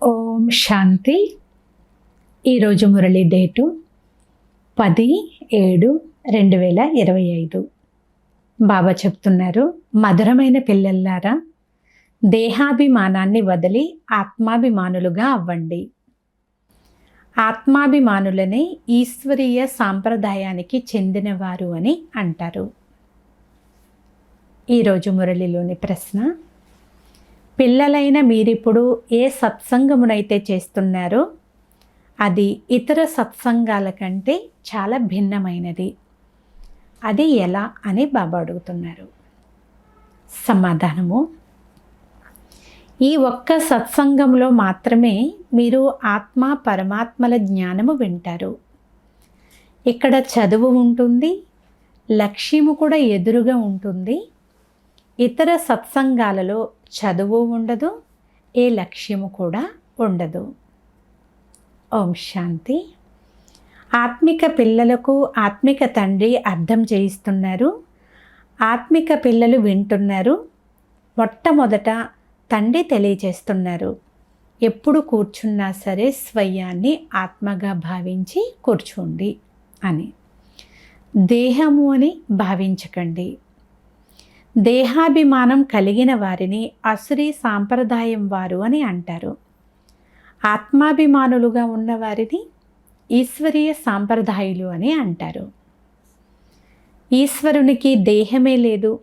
ఓం శాంతి. ఈరోజు మురళి డేటు 10/7/2025. బాబా చెప్తున్నారు, మధురమైన పిల్లల్లారా, దేహాభిమానాన్ని వదిలి ఆత్మాభిమానులుగా అవ్వండి. ఆత్మాభిమానులనే ఈశ్వరీయ సాంప్రదాయానికి చెందినవారు అని అంటారు. ఈరోజు మురళిలోని ప్రశ్న: పిల్లలైన మీరిప్పుడు ఏ సత్సంగమునైతే చేస్తున్నారో అది ఇతర సత్సంగాల కంటే చాలా భిన్నమైనది. అది ఎలా అని బాబా అడుగుతున్నారు. సమాధానము: ఈ ఒక్క సత్సంగంలో మాత్రమే మీరు ఆత్మ పరమాత్మల జ్ఞానము వింటారు. ఇక్కడ చదువు ఉంటుంది, లక్ష్యము కూడా ఎదురుగా ఉంటుంది. ఇతర సత్సంగాలలో చదువు ఉండదు, ఏ లక్ష్యము కూడా ఉండదు. ఓం శాంతి. ఆత్మిక పిల్లలకు ఆత్మిక తండ్రి అర్థం చేయిస్తున్నారు, ఆత్మిక పిల్లలు వింటున్నారు. మొట్టమొదట తండ్రి తెలియచేస్తున్నారు, ఎప్పుడు కూర్చున్నా సరే స్వయాన్ని ఆత్మగా భావించి కూర్చోండి అని. దేహము అని భావించకండి. దేహాభిమానం కలిగిన వారిని అసురీ సాంప్రదాయం వారు అని అంటారు. ఆత్మాభిమానులుగా ఉన్నవారిని ఈశ్వరీయ సాంప్రదాయులు అని అంటారు. ఈశ్వరునికి దేహమే లేదు.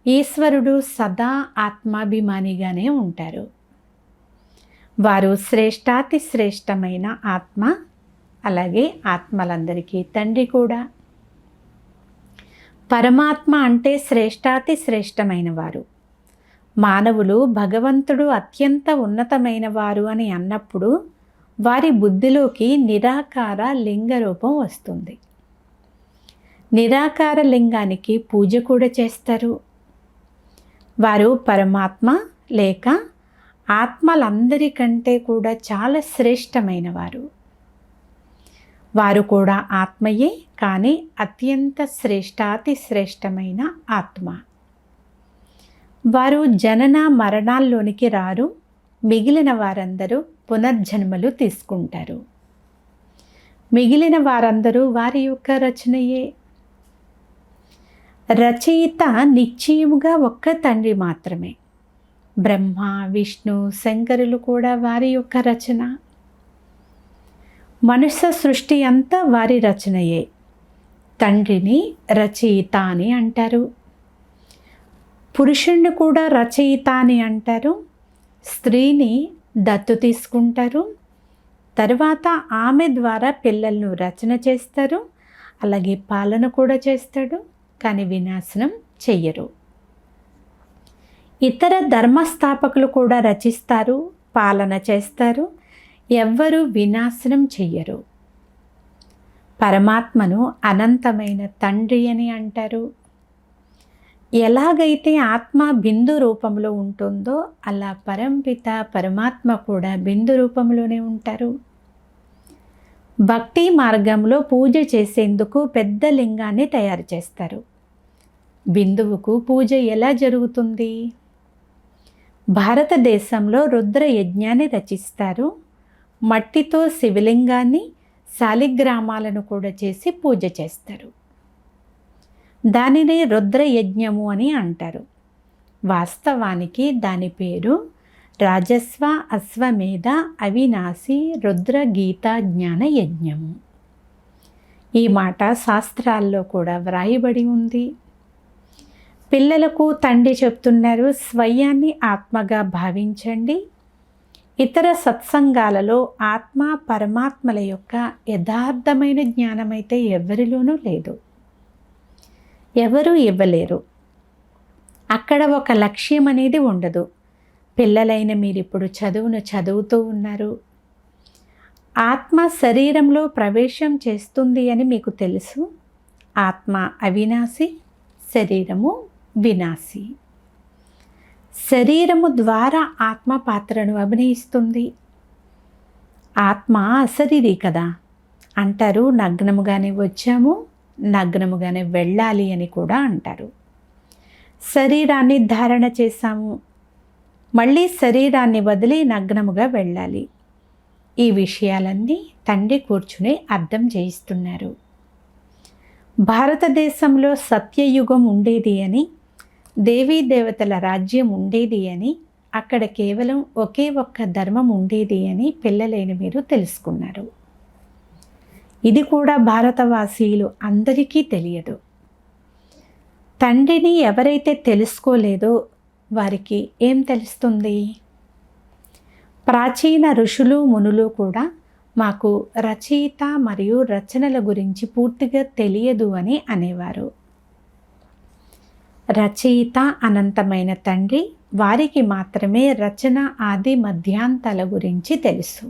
ఈశ్వరుడు సదా ఆత్మాభిమానిగానే ఉంటారు. వారు శ్రేష్టాతి శ్రేష్టమైన ఆత్మ, అలాగే ఆత్మలందరికీ తండ్రి కూడా. పరమాత్మ అంటే శ్రేష్టాతి శ్రేష్టమైన వారు. మానవులు భగవంతుడు అత్యంత ఉన్నతమైన వారు అని అన్నప్పుడు వారి బుద్ధిలోకి నిరాకార లింగ రూపం వస్తుంది. నిరాకార లింగానికి పూజ కూడా చేస్తారు. వారు పరమాత్మ లేక ఆత్మలందరికంటే కూడా చాలా శ్రేష్టమైన వారు. వారు కూడా ఆత్మయే, కానీ అత్యంత శ్రేష్టాతి శ్రేష్టమైన ఆత్మ. వారు జనన మరణాల్లోనికి రారు. మిగిలిన వారందరూ పునర్జన్మలు తీసుకుంటారు. మిగిలిన వారందరూ వారి యొక్క రచనయే. రచయిత నిశ్చయముగా ఒక్క తండ్రి మాత్రమే. బ్రహ్మ, విష్ణు, శంకరులు కూడా వారి యొక్క రచన. మనుష్య సృష్టి అంతా వారి రచనయే. తండ్రిని రచయిత అని అంటారు. పురుషుణ్ణి కూడా రచయిత అని అంటారు. స్త్రీని దత్తు తీసుకుంటారు. తర్వాత ఆమె ద్వారా పిల్లలను రచన చేస్తారు. అలాగే పాలన కూడా చేస్తాడు, కానీ వినాశనం చెయ్యరు. ఇతర ధర్మస్థాపకులు కూడా రచిస్తారు, పాలన చేస్తారు. ఎవ్వరూ వినాశనం చెయ్యరు. పరమాత్మను అనంతమైన తండ్రి అని అంటారు. ఎలాగైతే ఆత్మ బిందు రూపంలో ఉంటుందో అలా పరంపిత పరమాత్మ కూడా బిందు రూపంలోనే ఉంటారు. భక్తి మార్గంలో పూజ చేసేందుకు పెద్ద లింగాన్ని తయారు చేస్తారు. బిందువుకు పూజ ఎలా జరుగుతుంది? భారతదేశంలో రుద్ర యజ్ఞాన్ని రచిస్తారు. మట్టితో శివలింగాన్ని, శాలిగ్రామాలను కూడా చేసి పూజ చేస్తారు. దానినే రుద్రయజ్ఞము అని అంటారు. వాస్తవానికి దాని పేరు రాజస్వ అశ్వమేధ అవినాశి రుద్ర గీతా జ్ఞాన యజ్ఞము. ఈ మాట శాస్త్రాల్లో కూడా వ్రాయబడి ఉంది. పిల్లలకు తండ్రి చెప్తున్నారు, స్వయాన్ని ఆత్మగా భావించండి. ఇతర సత్సంగాలలో ఆత్మ పరమాత్మల యొక్క యథార్థమైన జ్ఞానమైతే ఎవరిలోనూ లేదు. ఎవరూ ఇవ్వలేరు. అక్కడ ఒక లక్ష్యం అనేది ఉండదు. పిల్లలైన మీరిప్పుడు చదువును చదువుతూ ఉన్నారు. ఆత్మ శరీరంలో ప్రవేశం చేస్తుంది అని మీకు తెలుసు. ఆత్మ అవినాశి, శరీరము వినాశి. శరీరము ద్వారా ఆత్మ పాత్రను అభినయిస్తుంది. ఆత్మ అశరీరి కదా అంటారు. నగ్నముగానే వచ్చాము, నగ్నముగానే వెళ్ళాలి అని కూడా అంటారు. శరీరాన్ని ధారణ చేశాము. మళ్ళీ శరీరాన్ని వదిలి నగ్నముగా వెళ్ళాలి. ఈ విషయాలన్నీ తండ్రి కూర్చుని అర్థం చేయిస్తున్నారు. భారతదేశంలో సత్యయుగం ఉండేది అని, దేవీ దేవతల రాజ్యం ఉండేది అని, అక్కడ కేవలం ఒకే ఒక్క ధర్మం ఉండేది అని పిల్లలైన మీరు తెలుసుకున్నారు. ఇది కూడా భారతవాసీయులు అందరికీ తెలియదు. తండ్రిని ఎవరైతే తెలుసుకోలేదో వారికి ఏం తెలుస్తుంది? ప్రాచీన ఋషులు మునులు కూడా మాకు రచయిత మరియు రచనల గురించి పూర్తిగా తెలియదు అని అనేవారు. రచయిత అనంతమైన తండ్రి, వారికి మాత్రమే రచన ఆది మధ్యాంతాల గురించి తెలుసు.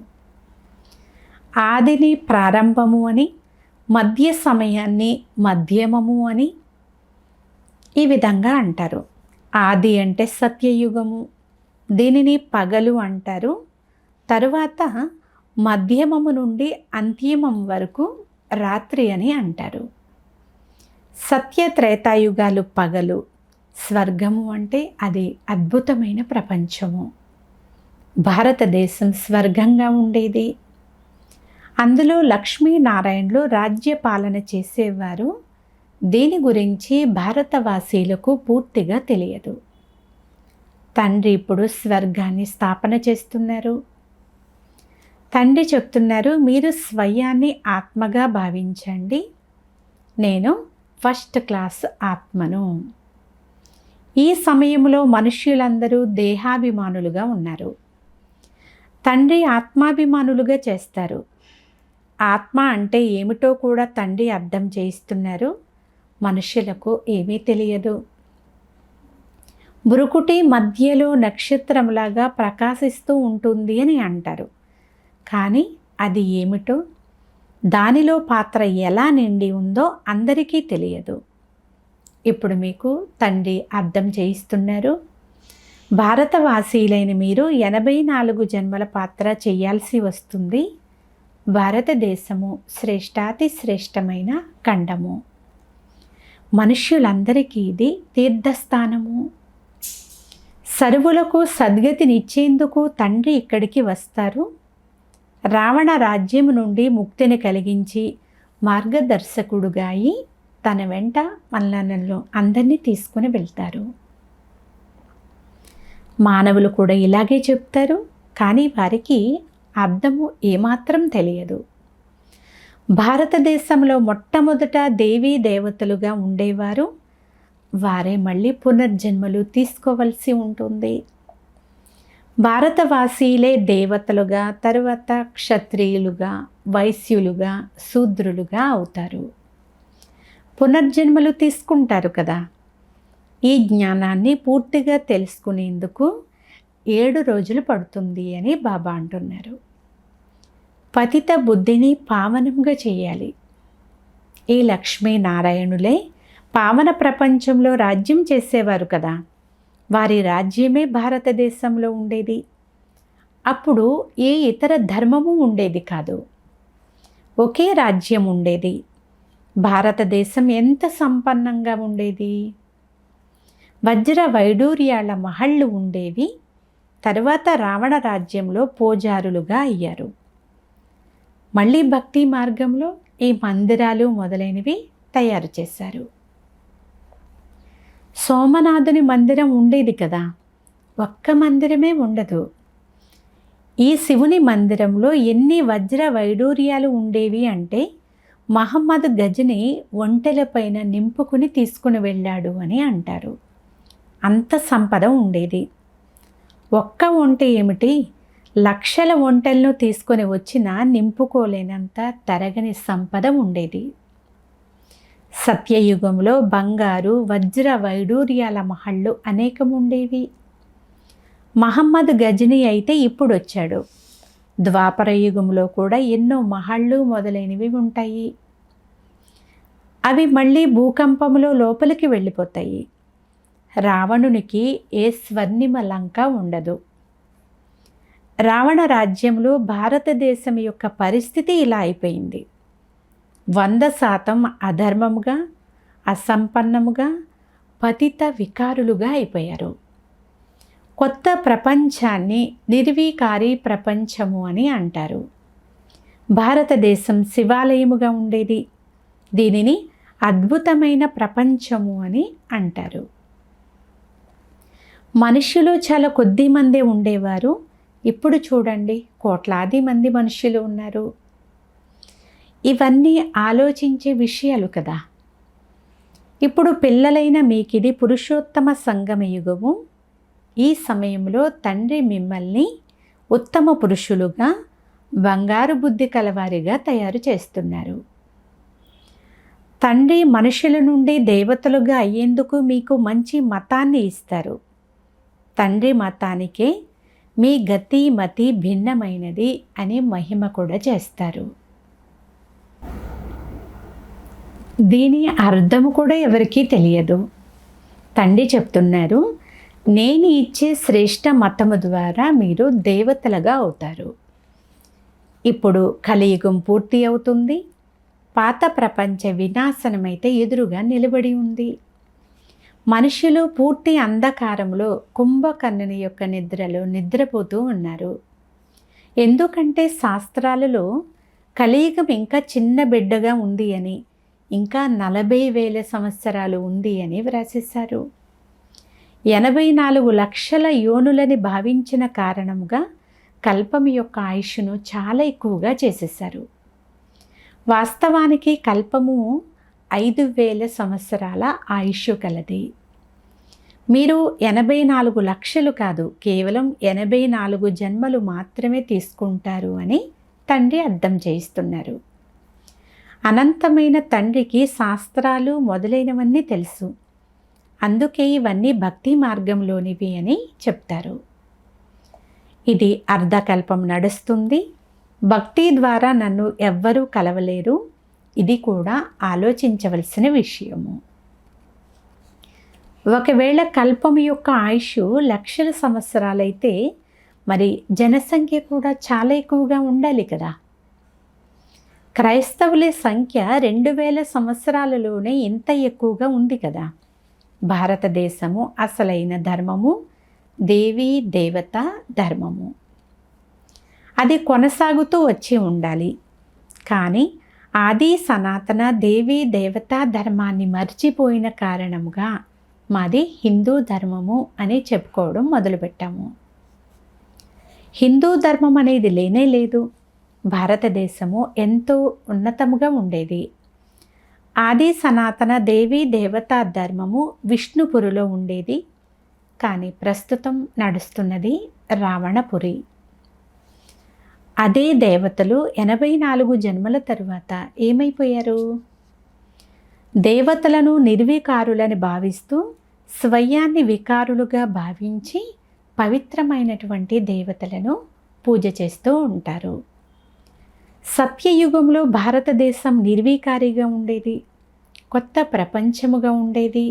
ఆదిని ప్రారంభము అని, మధ్య సమయాన్ని మధ్యమము అని ఈ విధంగా అంటారు. ఆది అంటే సత్యయుగము, దీనిని పగలు అంటారు. తరువాత మధ్యమము నుండి అంత్యమం వరకు రాత్రి అని అంటారు. సత్య త్రేతాయుగాలు పగలు, స్వర్గము అంటే అది అద్భుతమైన ప్రపంచము. భారతదేశం స్వర్గంగా ఉండేది. అందులో లక్ష్మీనారాయణులు రాజ్య పాలన చేసేవారు. దీని గురించి భారతవాసీలకు పూర్తిగా తెలియదు. తండ్రి ఇప్పుడు స్వర్గాన్ని స్థాపన చేస్తున్నారు. తండ్రి చెప్తున్నారు, మీరు స్వయాన్ని ఆత్మగా భావించండి, నేను ఫస్ట్ క్లాస్ ఆత్మను. ఈ సమయంలో మనుష్యులందరూ దేహాభిమానులుగా ఉన్నారు. తండ్రి ఆత్మాభిమానులుగా చేస్తారు. ఆత్మ అంటే ఏమిటో కూడా తండ్రి అర్థం చేయిస్తున్నారు. మనుష్యులకు ఏమీ తెలియదు. బురుకుటి మధ్యలో నక్షత్రంలాగా ప్రకాశిస్తూ ఉంటుంది అని అంటారు. కానీ అది ఏమిటో, దానిలో పాత్ర ఎలా నిండి ఉందో అందరికీ తెలియదు. ఇప్పుడు మీకు తండ్రి అర్థం చేయిస్తున్నారు. భారతవాసీలైన మీరు 84 జన్మల పాత్ర చేయాల్సి వస్తుంది. భారతదేశము శ్రేష్టాతి శ్రేష్టమైన ఖండము. మనుష్యులందరికీ ఇది తీర్థస్థానము. సర్వులకు సద్గతినిచ్చేందుకు తండ్రి ఇక్కడికి వస్తారు. రావణ రాజ్యం నుండి ముక్తిని కలిగించి మార్గదర్శకుడుగా అయి తన వెంట మనలను అందరినీ తీసుకుని వెళ్తారు. మానవులు కూడా ఇలాగే చెప్తారు, కానీ వారికి అర్థము ఏమాత్రం తెలియదు. భారతదేశంలో మొట్టమొదట దేవీ దేవతలుగా ఉండేవారు. వారే మళ్ళీ పునర్జన్మలు తీసుకోవలసి ఉంటుంది. భారతవాసీలే దేవతలుగా, తరువాత క్షత్రియులుగా, వైశ్యులుగా, శూద్రులుగా అవుతారు. పునర్జన్మలు తీసుకుంటారు కదా. ఈ జ్ఞానాన్ని పూర్తిగా తెలుసుకునేందుకు 7 రోజులు పడుతుంది అని బాబా అంటున్నారు. పతిత బుద్ధిని పావనంగా చేయాలి. ఈ లక్ష్మీనారాయణులే పావన ప్రపంచంలో రాజ్యం చేసేవారు కదా. వారి రాజ్యమే భారతదేశంలో ఉండేది. అప్పుడు ఏ ఇతర ధర్మము ఉండేది కాదు. ఒకే రాజ్యం ఉండేది. భారతదేశం ఎంత సంపన్నంగా ఉండేది. వజ్ర వైడూర్యాల మహళ్ళు ఉండేవి. తరువాత రావణ రాజ్యంలో పూజారులుగా అయ్యారు. మళ్ళీ భక్తి మార్గంలో ఈ మందిరాలు మొదలైనవి తయారు చేశారు. సోమనాథుని మందిరం ఉండేది కదా, ఒక్క మందిరమే ఉండదు. ఈ శివుని మందిరంలో ఎన్ని వజ్ర వైడూర్యాలు ఉండేవి అంటే మహమ్మద్ గజని ఒంటెలపైన నింపుకుని తీసుకుని వెళ్ళాడు అని అంటారు. అంత సంపద ఉండేది. ఒక్క ఒంటె ఏమిటి, లక్షల ఒంటెలను తీసుకొని వచ్చినా నింపుకోలేనంత తరగని సంపద ఉండేది. సత్యయుగంలో బంగారు వజ్ర వైడూర్యాల మహళ్ళు అనేకం ఉండేవి. మహమ్మద్ గజని అయితే ఇప్పుడు వచ్చాడు. ద్వాపర యుగంలో కూడా ఎన్నో మహళ్ళు మొదలైనవి ఉంటాయి. అవి మళ్ళీ భూకంపంలో లోపలికి వెళ్ళిపోతాయి. రావణునికి ఏ స్వర్ణిమ లంక ఉండదు. రావణ రాజ్యంలో భారతదేశం యొక్క పరిస్థితి ఇలా అయిపోయింది. 100% అధర్మముగా, అసంపన్నముగా, పతిత వికారులుగా అయిపోయారు. కొత్త ప్రపంచాన్ని నిర్వీకారి ప్రపంచము అని అంటారు. భారతదేశం శివాలయముగా ఉండేది. దీనిని అద్భుతమైన ప్రపంచము అని అంటారు. మనుషులు చాలా కొద్ది మందే ఉండేవారు. ఇప్పుడు చూడండి, కోట్లాది మంది మనుషులు ఉన్నారు. ఇవన్నీ ఆలోచించే విషయాలు కదా. ఇప్పుడు పిల్లలైన మీకిది పురుషోత్తమ సంగమ యుగము. ఈ సమయంలో తండ్రి మిమ్మల్ని ఉత్తమ పురుషులుగా, బంగారు బుద్ధి కలవారిగా తయారు చేస్తున్నారు. తండ్రి మనుషుల నుండి దేవతలుగా అయ్యేందుకు మీకు మంచి మతాన్ని ఇస్తారు. తండ్రి మతానికే మీ గతి మతి భిన్నమైనది అని మహిమ కూడా చేస్తారు. దీని అర్థము కూడా ఎవరికీ తెలియదు. తండ్రి చెప్తున్నారు, నేను ఇచ్చే శ్రేష్ఠ మతము ద్వారా మీరు దేవతలుగా అవుతారు. ఇప్పుడు కలియుగం పూర్తి అవుతుంది. పాత ప్రపంచ వినాశనమైతే ఎదురుగా నిలబడి ఉంది. మనుషులు పూర్తి అంధకారంలో కుంభకర్ణుని యొక్క నిద్రలో నిద్రపోతూ ఉన్నారు. ఎందుకంటే శాస్త్రాలలో కలియుగం ఇంకా చిన్న బిడ్డగా ఉంది అని, ఇంకా 40,000 సంవత్సరాలు ఉంది అని వ్రాసేశారు. 84 లక్షల యోనులని భావించిన కారణంగా కల్పం యొక్క ఆయుష్ను చాలా ఎక్కువగా చేసేశారు. వాస్తవానికి కల్పము 5,000 సంవత్సరాల ఆయుష్ కలది. మీరు 84 లక్షలు కాదు, కేవలం 84 జన్మలు మాత్రమే తీసుకుంటారు అని తండ్రి అర్థం చేయిస్తున్నారు. అనంతమైన తండ్రికి శాస్త్రాలు మొదలైనవన్నీ తెలుసు. అందుకే ఇవన్నీ భక్తి మార్గంలోనివి అని చెప్తారు. ఇది అర్ధకల్పం నడుస్తుంది. భక్తి ద్వారా నన్ను ఎవ్వరూ కలవలేరు. ఇది కూడా ఆలోచించవలసిన విషయము. ఒకవేళ కల్పం యొక్క ఆయుష్ లక్షల సంవత్సరాలైతే మరి జనసంఖ్య కూడా చాలా ఎక్కువగా ఉండాలి కదా. క్రైస్తవుల సంఖ్య 2,000 సంవత్సరాలలోనే ఇంత ఎక్కువగా ఉంది కదా. భారతదేశము అసలైన ధర్మము దేవీ దేవత ధర్మము. అది కొనసాగుతూ వచ్చి ఉండాలి. కానీ ఆది సనాతన దేవీ దేవతా ధర్మాన్ని మర్చిపోయిన కారణంగా మాది హిందూ ధర్మము అని చెప్పుకోవడం మొదలుపెట్టాము. హిందూ ధర్మం అనేది లేనే లేదు. భారతదేశము ఎంతో ఉన్నతముగా ఉండేది. ఆది సనాతన దేవీ దేవతా ధర్మము విష్ణుపురిలో ఉండేది. కానీ ప్రస్తుతం నడుస్తున్నది రావణపురి. అదే దేవతలు 84 జన్మల తరువాత ఏమైపోయారు? దేవతలను నిర్వికారులని భావిస్తూ స్వయాన్ని వికారులుగా భావించి పవిత్రమైనటువంటి దేవతలను పూజ చేస్తూ ఉంటారు. సత్యయుగంలో భారతదేశం నిర్వికారిగా ఉండేది. కొత్త ప్రపంచముగా ఉండేది.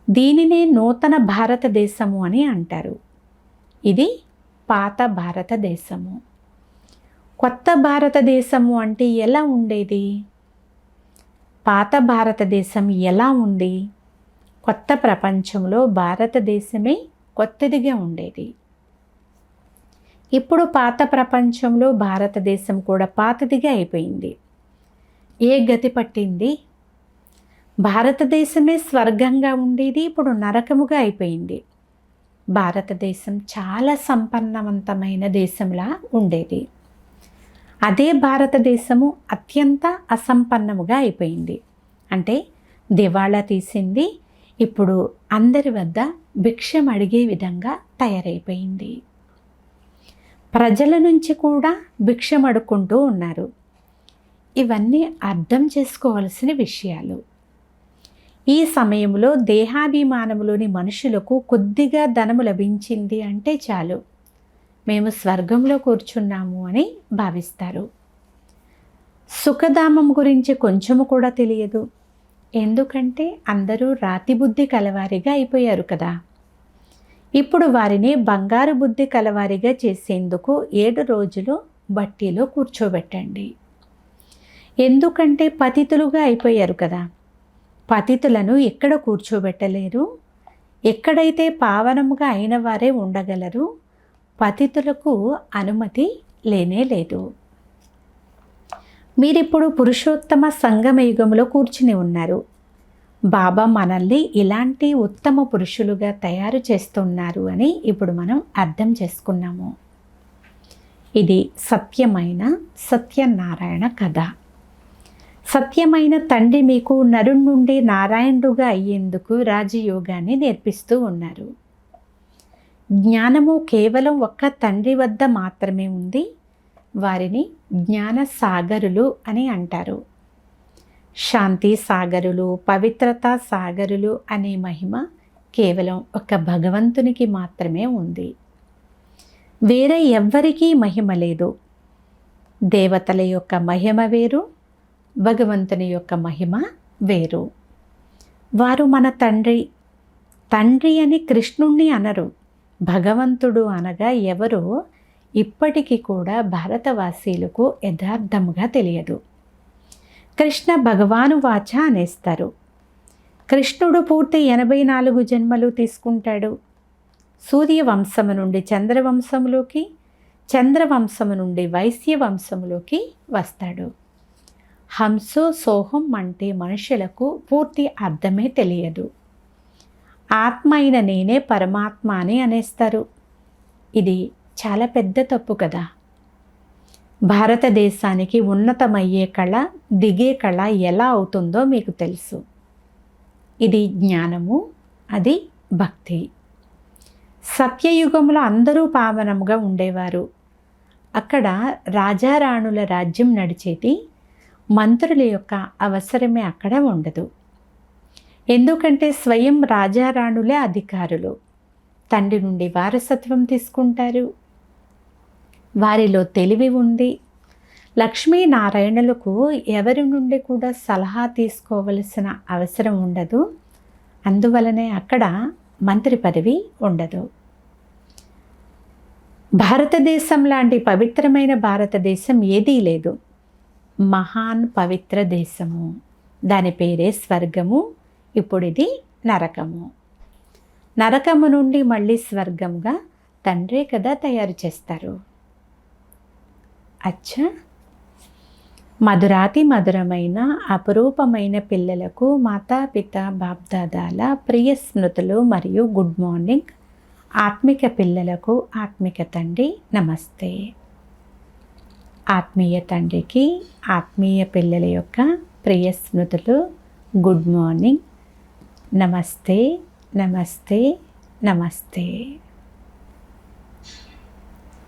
దీనినే నూతన భారతదేశము అని అంటారు. ఇది పాత భారతదేశము. కొత్త భారతదేశము అంటే ఎలా ఉండేది? పాత భారతదేశం ఎలా ఉంది? కొత్త ప్రపంచంలో భారతదేశమే కొత్తదిగా ఉండేది. ఇప్పుడు పాత ప్రపంచంలో భారతదేశం కూడా పాతదిగా అయిపోయింది. ఏ గతి పట్టింది? భారతదేశమే స్వర్గంగా ఉండేది, ఇప్పుడు నరకముగా అయిపోయింది. భారతదేశం చాలా సంపన్నవంతమైన దేశంలా ఉండేది. అదే భారతదేశము అత్యంత అసంపన్నముగా అయిపోయింది. అంటే దివాళా తీసింది. ఇప్పుడు అందరి వద్ద భిక్షం అడిగే విధంగా తయారైపోయింది. ప్రజల నుంచి కూడా భిక్షం అడుక్కుంటూ ఉన్నారు. ఇవన్నీ అర్థం చేసుకోవాల్సిన విషయాలు. ఈ సమయంలో దేహాభిమానములోని మనుషులకు కొద్దిగా ధనము లభించింది అంటే చాలు, మేము స్వర్గంలో కూర్చున్నాము అని భావిస్తారు. సుఖధామం గురించి కొంచెము కూడా తెలియదు. ఎందుకంటే అందరూ రాతి బుద్ధి కలవారిగా అయిపోయారు కదా. ఇప్పుడు వారిని బంగారు బుద్ధి కలవారిగా చేసేందుకు 7 రోజులు బట్టీలో కూర్చోబెట్టండి. ఎందుకంటే పతితులుగా అయిపోయారు కదా. పతితులను ఎక్కడ కూర్చోబెట్టలేరు. ఎక్కడైతే పావనముగా అయిన వారే ఉండగలరు, పతితులకు అనుమతి లేనే లేదు. మీరిప్పుడు పురుషోత్తమ సంగమ యుగంలో కూర్చుని ఉన్నారు. బాబా మనల్ని ఇలాంటి ఉత్తమ పురుషులుగా తయారు చేస్తున్నారు అని ఇప్పుడు మనం అర్థం చేసుకున్నాము. ఇది సత్యమైన సత్యనారాయణ కథ. సత్యమైన తండ్రి మీకు నరుడి నుండి నారాయణుడుగా అయ్యేందుకు రాజయోగాన్ని నేర్పిస్తూ ఉన్నారు. జ్ఞానము కేవలం ఒక్క తండ్రి వద్ద మాత్రమే ఉంది. వారిని జ్ఞాన సాగరులు అని అంటారు. శాంతి సాగరులు, పవిత్రతా సాగరులు అనే మహిమ కేవలం ఒక భగవంతునికి మాత్రమే ఉంది. వేరే ఎవ్వరికీ మహిమ లేదు. దేవతల యొక్క మహిమ వేరు, భగవంతుని యొక్క మహిమ వేరు. వారు మన తండ్రి. తండ్రి అని కృష్ణుణ్ణి అనరు. భగవంతుడు అనగా ఎవరో ఇప్పటికీ కూడా భారతవాసీలకు యథార్థముగా తెలియదు. కృష్ణ భగవాను వాచ అనేస్తారు. కృష్ణుడు పూర్తి 84 జన్మలు తీసుకుంటాడు. సూర్యవంశము నుండి చంద్రవంశములోకి, చంద్రవంశము నుండి వైశ్యవంశములోకి వస్తాడు. హంసో సోహం అంటే మనుషులకు పూర్తి అర్థమే తెలియదు. ఆత్మ అయిన నేనే పరమాత్మ అని అనేస్తారు. ఇది చాలా పెద్ద తప్పు కదా. భారతదేశానికి ఉన్నతమయ్యే కళ, దిగే కళ ఎలా అవుతుందో మీకు తెలుసు. ఇది జ్ఞానము, అది భక్తి. సత్యయుగంలో అందరూ పావనముగా ఉండేవారు. అక్కడ రాజారాణుల రాజ్యం నడిచేది. మంత్రుల యొక్క అవసరమే అక్కడ ఉండదు. ఎందుకంటే స్వయం రాజారాణులే అధికారులు. తండ్రి నుండి వారసత్వం తీసుకుంటారు. వారిలో తెలివి ఉంది. లక్ష్మీనారాయణులకు ఎవరి నుండి కూడా సలహా తీసుకోవలసిన అవసరం ఉండదు. అందువలనే అక్కడ మంత్రి పదవి ఉండదు. భారతదేశం లాంటి పవిత్రమైన భారతదేశం ఏదీ లేదు. మహాన్ పవిత్ర దేశము. దాని పేరే స్వర్గము. ఇప్పుడు ఇది నరకము. నరకము నుండి మళ్ళీ స్వర్గంగా తండ్రే కదా తయారు చేస్తారు. అచ్చా, మధురాతి మధురమైన అపురూపమైన పిల్లలకు మాతాపిత బాప్దాదాల ప్రియ స్మృతులు మరియు గుడ్ మార్నింగ్. ఆత్మిక పిల్లలకు ఆత్మిక తండ్రి నమస్తే. ఆత్మీయ తండ్రికి ఆత్మీయ పిల్లల యొక్క ప్రియ స్మృతులు గుడ్ మార్నింగ్. నమస్తే, నమస్తే, నమస్తే.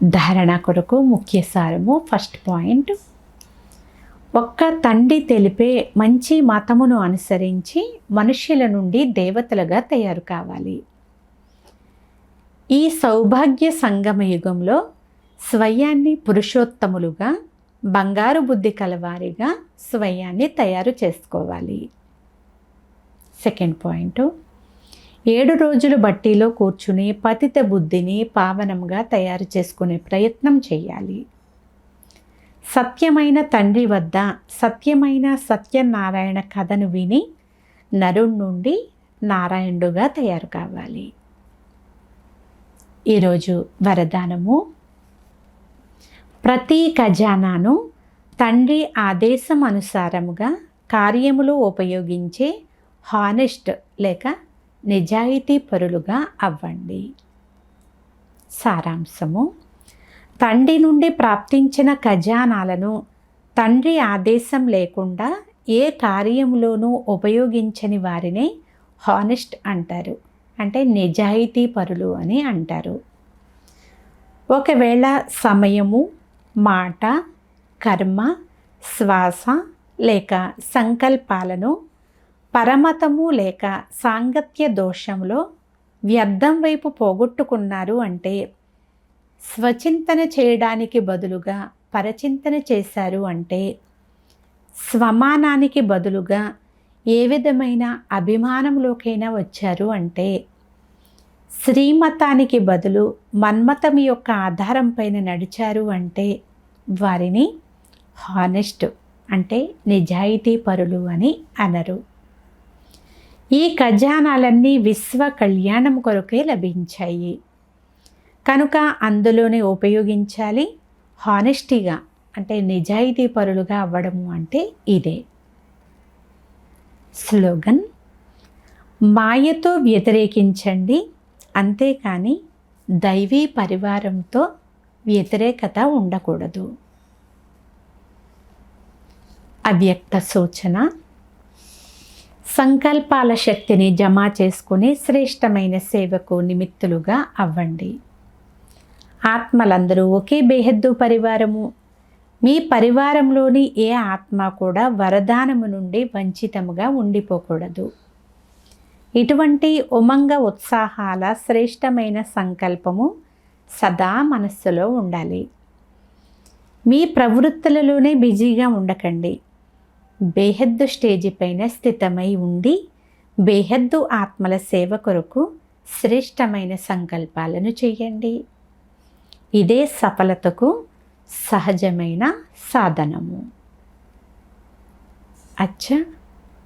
ధారణ కొరకు ముఖ్య సారము. ఫస్ట్ పాయింట్, ఒక్క తండ్రి తెలిపే మంచి మతమును అనుసరించి మనుష్యుల నుండి దేవతలుగా తయారు కావాలి. ఈ సౌభాగ్య సంగమ యుగంలో స్వయాన్ని పురుషోత్తములుగా, బంగారు బుద్ధి కలవారిగా స్వయాన్ని తయారు చేసుకోవాలి. సెకండ్ పాయింట్, 7 రోజులు బట్టీలో కూర్చుని పతిత బుద్ధిని పావనంగా తయారు చేసుకునే ప్రయత్నం చేయాలి. సత్యమైన తండ్రి వద్ద సత్యమైన సత్యనారాయణ కథను విని నరుడి నుండి నారాయణుడుగా తయారు కావాలి. ఈరోజు వరదానము, ప్రతి ఖజానాను తండ్రి ఆదేశం అనుసారముగా కార్యములో ఉపయోగించే హానెస్ట్ లేక నిజాయితీ పరులుగా అవ్వండి. సారాంశము, తండ్రి నుండి ప్రాప్తించిన ఖజానాలను తండ్రి ఆదేశం లేకుండా ఏ కార్యములోనూ ఉపయోగించని వారినే హానెస్ట్ అంటారు. అంటే నిజాయితీ పరులు అని అంటారు. ఒకవేళ సమయము, మాట, కర్మ, శ్వాస లేక సంకల్పాలను పరమతము లేక సాంగత్య దోషంలో వ్యర్థం వైపు పోగొట్టుకున్నారు అంటే, స్వచింతన చేయడానికి బదులుగా పరచింతన చేశారు అంటే, స్వమానానికి బదులుగా ఏ విధమైన అభిమానంలోకైనా వచ్చారు అంటే, శ్రీమతానికి బదులు మన్మతం యొక్క ఆధారం పైన నడిచారు అంటే వారిని హానెస్ట్ అంటే నిజాయితీ పరులు అని అనరు. ఈ ఖజానాలన్నీ విశ్వ కళ్యాణం కొరకే లభించాయి కనుక అందులోనే ఉపయోగించాలి. హానెస్టీగా అంటే నిజాయితీ పరులుగా అవ్వడము అంటే ఇదే. స్లోగన్: మాయతో వ్యతిరేకించండి, అంతేకాని దైవీ పరివారంతో వ్యతిరేకత ఉండకూడదు. అవ్యక్త సూచన: సంకల్పాల శక్తిని జమ చేసుకుని శ్రేష్టమైన సేవకు నిమిత్తులుగా అవ్వండి. ఆత్మలందరూ ఒకే బేహద్దు పరివారము. మీ పరివారంలోని ఏ ఆత్మ కూడా వరదానము నుండి వంచితముగా ఉండిపోకూడదు. ఇటువంటి ఉమంగ ఉత్సాహాల శ్రేష్టమైన సంకల్పము సదా మనస్సులో ఉండాలి. మీ ప్రవృత్తులలోనే బిజీగా ఉండకండి. బేహద్దు స్టేజి పైన స్థితమై ఉండి బేహద్దు ఆత్మల సేవ కొరకు శ్రేష్టమైన సంకల్పాలను చేయండి. ఇదే సఫలతకు సహజమైన సాధనము. అచ్చా.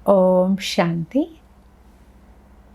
ఓం శాంతి.